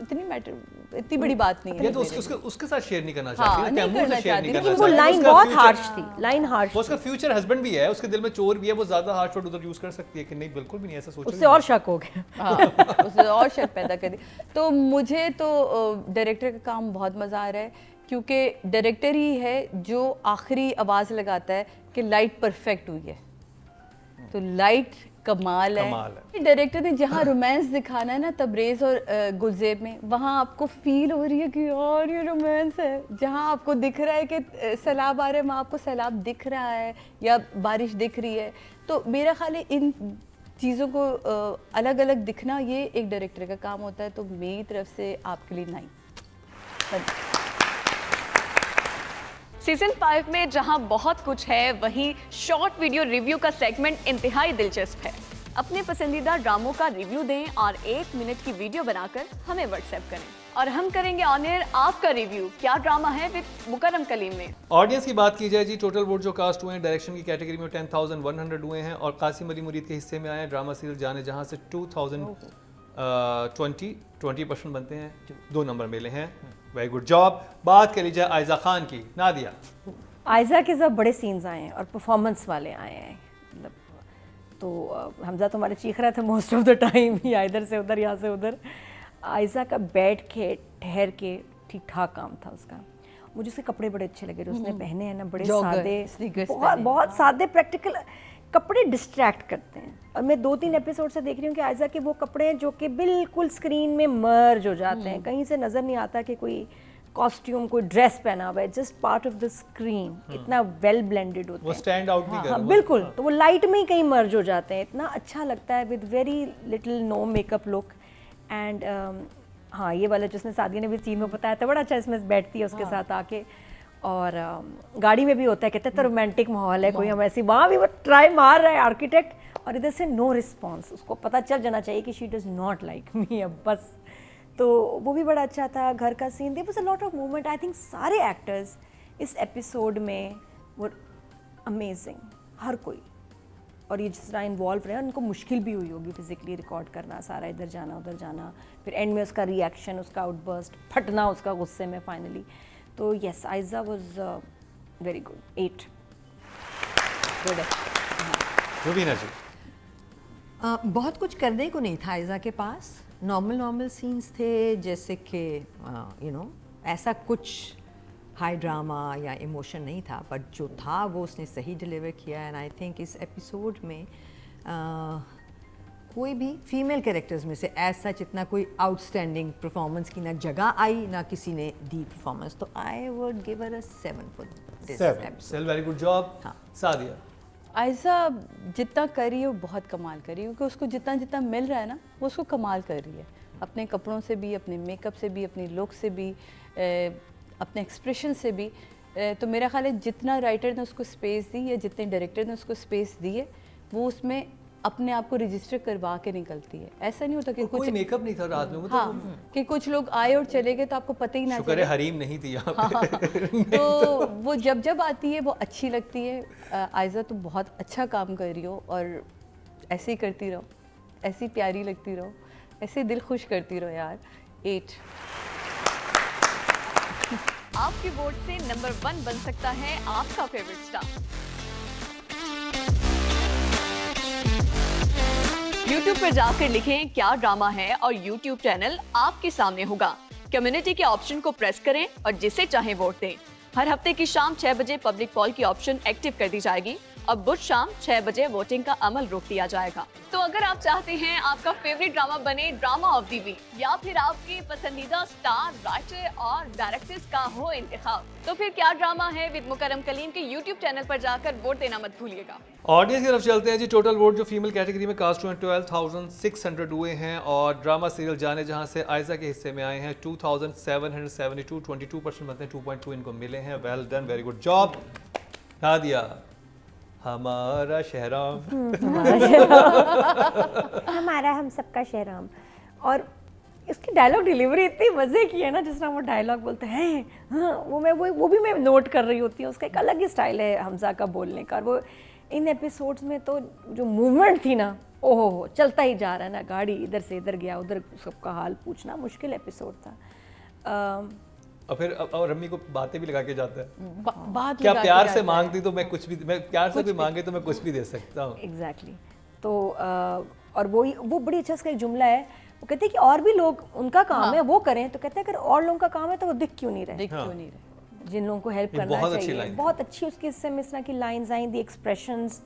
इतनी मैटर, इतनी बड़ी बात नहीं ये है। तो उसके साथ शेयर नहीं करना हाँ, चाहती ना, नहीं तैमूर करना से शेयर चाहती, नहीं करना लेकिन वो चाहती। लाइन उसका बहुत future- हार्श थी, लाइन हार्श। वो उसका फ्यूचर हस्बैंड भी है, उसके दिल में चोर भी है, वो ज्यादा हार्श वर्ड उधर यूज कर सकती है कि नहीं बिल्कुल भी नहीं ऐसा सोचो। उससे और शक हो गया। हाँ, उसे और शक पैदा कर दी। तो मुझे तो डायरेक्टर का काम बहुत मज़ा आ रहा है, क्योंकि डायरेक्टर ही है जो आखिरी आवाज़ लगाता है कि लाइट परफेक्ट हुई है, तो लाइट कमाल है। डायरेक्टर ने जहाँ रोमांस दिखाना है ना तबरेज़ और गुलज़ेब में, वहाँ आपको फील हो रही है कि यार ये रोमांस है। जहाँ आपको दिख रहा है कि सैलाब आ रहा है, वहाँ आपको सैलाब दिख रहा है या बारिश दिख रही है। तो मेरा ख्याल है इन चीज़ों को अलग अलग दिखना ये एक डायरेक्टर का काम होता है। तो मेरी तरफ से आपके लिए 9। सीजन 5 में जहां बहुत कुछ है, वहीं शॉर्ट वीडियो रिव्यू का सेगमेंट इंतहाई दिलचस्प है। अपने पसंदीदा ड्रामों का रिव्यू दें और 1 मिनट की वीडियो बनाकर हमें व्हाट्सएप करें और हम करेंगे ऑन एयर आपका रिव्यू। क्या ड्रामा है विद मुकरम कलीम में। ऑडियंस की बात की जाए जी, टोटल वोट जो कास्ट हुए हैं डायरेक्शन की कैटेगरी में 10,100 हुए हैं और कासिम अली मुरीद के हिस्से में आए हैं ड्रामा सीरियल जाने जहां से 20% बनते हैं, 2 नंबर मिले हैं। Very good job. बात कर लीजिए आयजा खान की। नादिया, आयजा के सब बड़े सीन्स आए हैं और परफॉर्मेंस वाले आए हैं, मतलब तो हमजा तो हमारे चीख रहा था मोस्ट ऑफ द टाइम ही, इधर से उधर यहाँ से उधर। आयजा का बैठ के ठहर के ठीक ठाक काम था उसका। मुझे उसके कपड़े बड़े अच्छे लगे जो उसने पहने हैं ना, बड़े Jogger, सादे, sneakers बहुत पहने। बहुत सादे प्रैक्टिकल कपड़े डिस्ट्रैक्ट करते हैं। और मैं 2-3 एपिसोड से देख रही हूँ कि आयजा के वो कपड़े हैं जो कि बिल्कुल स्क्रीन में मर्ज हो जाते हैं, कहीं से नज़र नहीं आता कि कोई कॉस्ट्यूम कोई ड्रेस पहना हुआ है, just part of the screen. इतना वेल ब्लेंडेड होते वो हैं, स्टैंड आउट नहीं कर हाँ रहा। बिल्कुल। तो वो लाइट में ही कहीं मर्ज हो जाते हैं, इतना अच्छा लगता है with very little no makeup look. And हाँ ये वाला जिसने सादिया ने भी सीन में बताया था, बड़ा अच्छा इसमें बैठती है उसके साथ आके। और गाड़ी में भी होता है, कहते हैं तो रोमांटिक माहौल है, कोई हम ऐसी, वहाँ भी वो ट्राई मार रहा है आर्किटेक्ट और इधर से नो रिस्पॉन्स। उसको पता चल जाना चाहिए कि she does not like me अब बस। तो वो भी बड़ा अच्छा था। घर का scene, there was a lot of movement. I think सारे एक्टर्स इस एपिसोड में वो अमेजिंग, हर कोई। और ये जिस तरह इन्वॉल्व रहे, उनको मुश्किल भी हुई होगी फिजिकली रिकॉर्ड करना, सारा इधर जाना उधर जाना, फिर एंड में उसका रिएक्शन, उसका आउटबर्स्ट, फटना उसका गुस्से में फाइनली। तो yes, Aiza was very good. 8 good है। रुबीना जी, बहुत कुछ करने को नहीं था आयजा के पास। नॉर्मल सीन्स थे, जैसे कि यू नो ऐसा कुछ हाई ड्रामा या इमोशन नहीं था, बट जो था वो उसने सही डिलीवर किया। एंड आई थिंक इस एपिसोड में कोई भी फीमेल कैरेक्टर्स में से ऐसा जितना कोई आउटस्टैंडिंग परफॉर्मेंस की ना जगह आई ना किसी ने दी परफॉर्मेंस, तो I would give her a 7 for this episode. Very good job. हाँ। सादिया, आयजा जितना कर रही है वो बहुत कमाल कर रही है, क्योंकि उसको जितना जितना मिल रहा है ना वो उसको कमाल कर रही है, अपने कपड़ों से भी, अपने मेकअप से भी, अपनी लुक से भी, अपने एक्सप्रेशन से भी। तो मेरा ख्याल है जितना राइटर ने उसको स्पेस दी या जितने डायरेक्टर ने उसको स्पेस दी है, वो उसमें अपने आप को रजिस्टर करवा के निकलती है। ऐसा नहीं होता कि कोई कुछ, मेकअप नहीं था रात में, मतलब हाँ, कि कुछ लोग आए और चले गए तो आपको पता ही ना शुक्र चले। है हरीम नहीं थी यहाँ पे। हाँ, तो वो जब जब आती है वो अच्छी लगती है। आयजा तो बहुत अच्छा काम कर रही हो और ऐसे ही करती रहो, ऐसी प्यारी लगती रहो, ऐसे दिल खुश करती रहो यार। 8। आपके वोट से नंबर 1 बन सकता है आपका फेवरेट स्टार। YouTube पर जाकर लिखें क्या ड्रामा है और YouTube चैनल आपके सामने होगा। कम्युनिटी के ऑप्शन को प्रेस करें और जिसे चाहे वोट दें। हर हफ्ते की शाम 6 बजे पब्लिक पॉल की ऑप्शन एक्टिव कर दी जाएगी और बुध शाम 6 बजे वोटिंग का अमल रोक दिया जाएगा। तो अगर आप चाहते हैं आपका फेवरेट ड्रामा बने ड्रामा ऑफ द वीक या फिर आपके पसंदीदा स्टार, राइटर और डायरेक्टर्स का हो इंतखाब, तो फिर क्या ड्रामा है विद मुकरम कलीम के YouTube चैनल पर जाकर वोट देना मत भूलिएगा। ऑडियंस की तरफ चलते हैं जी। टोटल वोट जो फीमेल कैटेगरी में कास्ट हुए 12,600 हुए हैं और ड्रामा सीरियल जाने जहां से आयजा के हिस्से में आए हैं 2,772, 22% बनते हैं, 2.2 इनको मिले हैं। Well done, very good job Nadia. हमारा शहराम हमारा हम सबका शहराम। और इसकी डायलॉग डिलीवरी इतनी मज़े की है ना, जिस तरह वो डायलॉग बोलते हैं, हाँ वो भी मैं नोट कर रही होती हूँ। उसका एक अलग ही स्टाइल है हमजा का बोलने का। और वो इन एपिसोड्स में तो जो मूवमेंट थी ना, ओहो हो, चलता ही जा रहा है ना, गाड़ी इधर से इधर गया, उधर सबका हाल पूछना, मुश्किल एपिसोड था। और फिर और रम्मी को बातें भी लगा के जाता है, बात क्या लगा के प्यार जाता से है। मांगती तो मैं कुछ भी, मैं प्यार से भी मांगे तो मैं कुछ भी दे सकता हूँ। एग्जैक्टली तो और वो बड़ी अच्छा इसका एक जुमला है। वो कहते हैं कि और भी लोग, उनका काम है वो करें, तो कहते हैं अगर और लोगों का काम है तो वो दिख क्यों नहीं रहे, दिख क्यों नहीं रहे। जिन लोगों को हेल्प ये करना बहुत अच्छी चाहिए। line थी। बहुत अच्छी उसके हिस्से में इस तरह की लाइंस आई, दी एक्सप्रेशंस।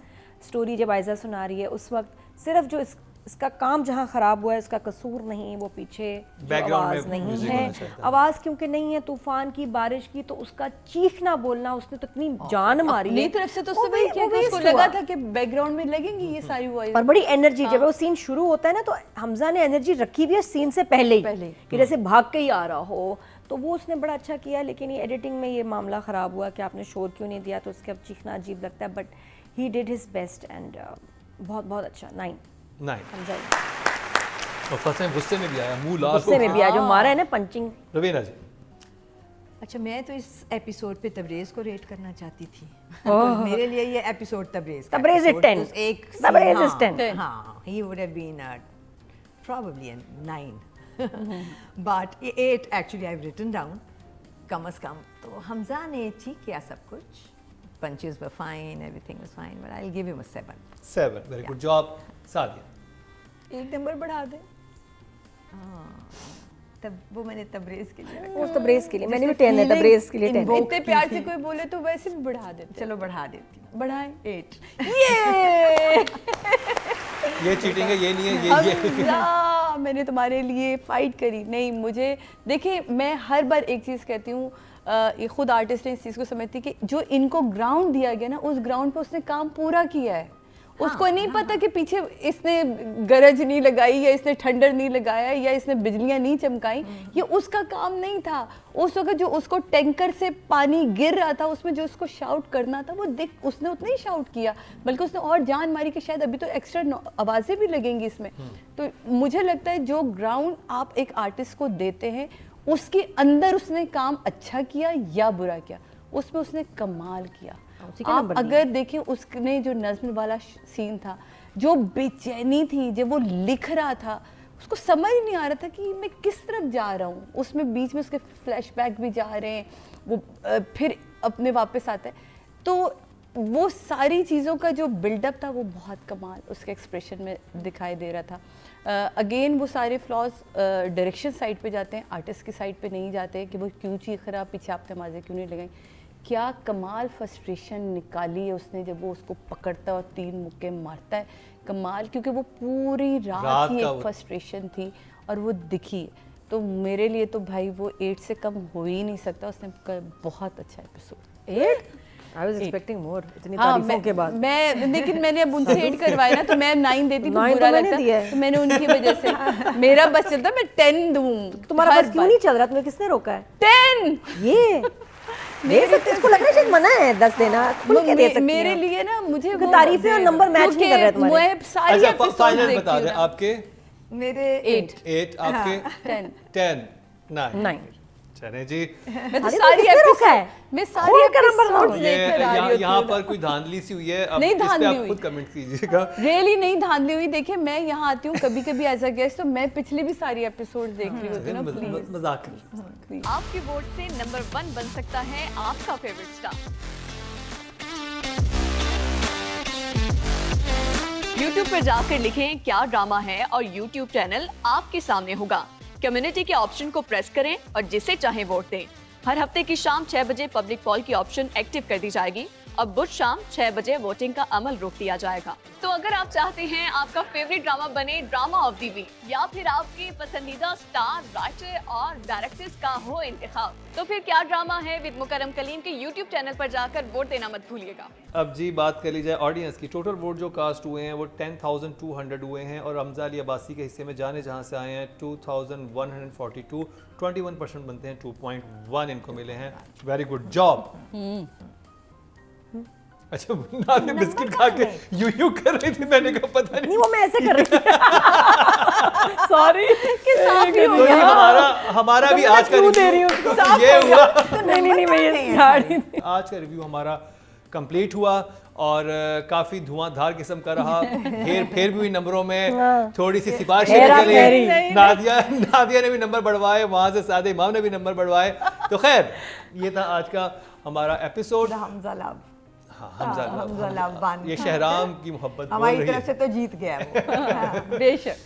स्टोरी जब आयजा सुना रही है उस वक्त सिर्फ जो इसका काम जहाँ खराब हुआ है, इसका कसूर नहीं, वो पीछे जो Background आवाज़ में नहीं music है, होना चाहिए था। आवाज़ क्योंकि नहीं है तूफान की, बारिश की, तो उसका चीखना बोलना, उसने तो इतनी जान मारी है। अपनी तरफ से तो वो उसने वही वे- किया वो कि उसको waste लगा हुआ। था कि बैकग्राउंड में लगेंगी ये सारी वॉइस। और बड़ी एनर्जी, जब वो सीन शुरू होता है ना, तो हमजा ने एनर्जी रखी हुई है सीन से पहले ही कि जैसे भाग के ही आ रहा हो, तो वो उसने बड़ा अच्छा किया। लेकिन ये एडिटिंग में ये मामला ख़राब हुआ कि आपने शोर क्यों नहीं दिया, तो उसके अब चीखना अजीब लगता है। But he did his best and बहुत बहुत अच्छा। 9 नाइस। हमजा और फर्स्ट टाइम गुस्से में भी आया, मुंह लाल गुस्से में भी आया, जो मारा है ना पंचिंग। रवीना जी। अच्छा, मैं तो इस एपिसोड पे तबरेज को रेट करना चाहती थी। मेरे लिए ये एपिसोड तबरेज का तबरेज is episode 10. उस एक तबरेज scene, is 10. हाँ, he would have been probably a 9. But 8 actually I've written down. कम से कम तो हमजा ने ठीक किया सब कुछ. Punches were fine, everything was fine, but I'll give him a 7. 7, very good job Sadia. 1 number बढ़ा दे। तब वो मैंने तबरेज के लिए रखा. वो तबरेज के लिए, मैंने भी 10 है, तबरेज के लिए 10 है। इतने प्यार से कोई बोले तो वैसे भी बढ़ा देते। चलो बढ़ा देती हूँ. बढ़ाएं। 8. ये ये चीटिंग है, ये नहीं है, ये हमजा, मैंने तुम्हारे लिए फाइट करी। नहीं, मुझे देखिए, मैं हर बार एक चीज़ कहती हूँ, ये खुद आर्टिस्ट ने इस चीज़ को समझती कि जो इनको ग्राउंड दिया गया ना, उस ग्राउंड पे उसने काम पूरा किया है। उसको नहीं पता कि पीछे इसने गरज नहीं लगाई या इसने ठंडर नहीं लगाया या इसने बिजलियां नहीं चमकाई, ये उसका काम नहीं था। उस वक्त जो उसको टैंकर से पानी गिर रहा था, उसमें जो उसको शाउट करना था, वो उसने उतना ही शाउट किया, बल्कि उसने और जान मारी कि शायद अभी तो एक्स्ट्रा आवाज़ें भी लगेंगी इसमें। तो मुझे लगता है जो ग्राउंड आप एक आर्टिस्ट को देते हैं, उसके अंदर उसने काम अच्छा किया या बुरा किया, उसमें उसने कमाल किया। आप अगर देखें, उसने जो नज़्म वाला सीन था, जो बेचैनी थी जब वो लिख रहा था, उसको समझ नहीं आ रहा था कि मैं किस तरफ जा रहा हूँ। उसमें बीच में उसके फ्लैशबैक भी जा रहे हैं, वो फिर अपने वापस आता है, तो वो सारी चीज़ों का जो बिल्डअप था वो बहुत कमाल उसके एक्सप्रेशन में दिखाई दे रहा था। अगेन वो सारे फ्लॉज डायरेक्शन साइड पे जाते हैं, आर्टिस्ट की साइड पे नहीं जाते कि वो क्यों चीख रहा, पीछे आप तमाजे क्यों नहीं लगाई। क्या कमाल फ्रस्ट्रेशन निकाली है उसने जब वो उसको पकड़ता है और 3 मुक्के मारता है। कमाल, क्योंकि वो पूरी रात की एक फ्रस्ट्रेशन थी और वो दिखी। तो मेरे लिए तो भाई वो 8 से कम हो ही नहीं सकता। उसने बहुत अच्छा episode. 8 I was expecting more, इतनी तारीफों के बाद। मैं लेकिन मैंने अब उनसे 8 करवाया ना, तो मैं 9 देती, फिर 9 बुरा तो मैंने लगता, दिया है। तो मैंने उनकी वजह से मेरा बस चलता, मैं 10 दूं। तुम्हारा बस क्यों नहीं चल रहा? तुम्हें किसने रोका है? 10 ये दे सकते, इसको लगना चाहिए मना है 10 देना, खुल के दे सकती मेरे हैं। लिए ना, मुझे क्योंकि तारीफें और नंबर मैच नहीं कर रहे तुम्हारे। मैं सारी अच्छा, एपिसोड फाइनल देखती बता हूँ दें ना। आपके। मेरे 8 8, आपके 10 10 9 9 चले जी। मैं तो अरे सारी किसने रोका है? मैं सारी खोल कर नंबर एपिसोड बताओ। ये देखकर आ रही होती यहाँ हूँ पर ना। कोई धांधली सी हुई है, अब नहीं इस पे धांधली आप हुई। खुद कमेंट कीजिएगा। रियली नहीं धांधली हुई। देखिए, मैं यहाँ आती हूँ कभी कभी एज अ गेस्ट, तो मैं पिछली भी सारी एपिसोड देख रही होती हूँ ना। प्लीज मजाक कर रहे हैं। आपकी वोट से नंबर 1 बन सकता है आपका फेवरेट स्टार। YouTube पर जाकर लिखें क्या ड्रामा है और YouTube चैनल आपके सामने होगा। कम्युनिटी के ऑप्शन को प्रेस करें और जिसे चाहे वोट दें। हर हफ्ते की शाम 6 बजे पब्लिक पॉल की ऑप्शन एक्टिव कर दी जाएगी और बुध शाम 6 बजे वोटिंग का अमल रोक दिया जाएगा। तो अगर आप चाहते हैं आपका फेवरेट ड्रामा बने ड्रामा ऑफ द वीक या फिर आपके पसंदीदा स्टार, राइटर और डायरेक्टर्स का हो इंतखाब, तो फिर क्या ड्रामा है विद मुकरम कलीम के यूट्यूब चैनल पर जाकर वोट देना मत भूलिएगा। अब जी बात कर ली जाए ऑडियंस की, टोटल वोट जो कास्ट हुए हैं वो 10,200 हुए हैं और हमजा अली अब्बासी के हिस्से में जाने जहां से आए हैं 2,142, 21% बनते हैं, 2.1 इनको मिले हैं। Very good job. अच्छा नादिया बिस्किट खा के यूं कर रही थी, मैंने कहा पता नहीं वो मैं ऐसे कर रही थी सॉरी तो ये हमारा भी आज का रिव्यू ये हुआ। नहीं मैं ये आज का रिव्यू हमारा कंप्लीट हुआ और काफी धुआंधार किस्म का रहा। हेर फेर भी हुई नंबरों में, थोड़ी सी सिफारिशें भी चली, नादिया ने भी नंबर बढ़वाए, वहां से सादे इमाम ने भी नंबर बढ़वाए। तो खैर ये था आज का हमारा एपिसोड। हमजा लाभ, ये शहराम की मोहब्बत हमारी तरफ से तो जीत गया वो। बेशक।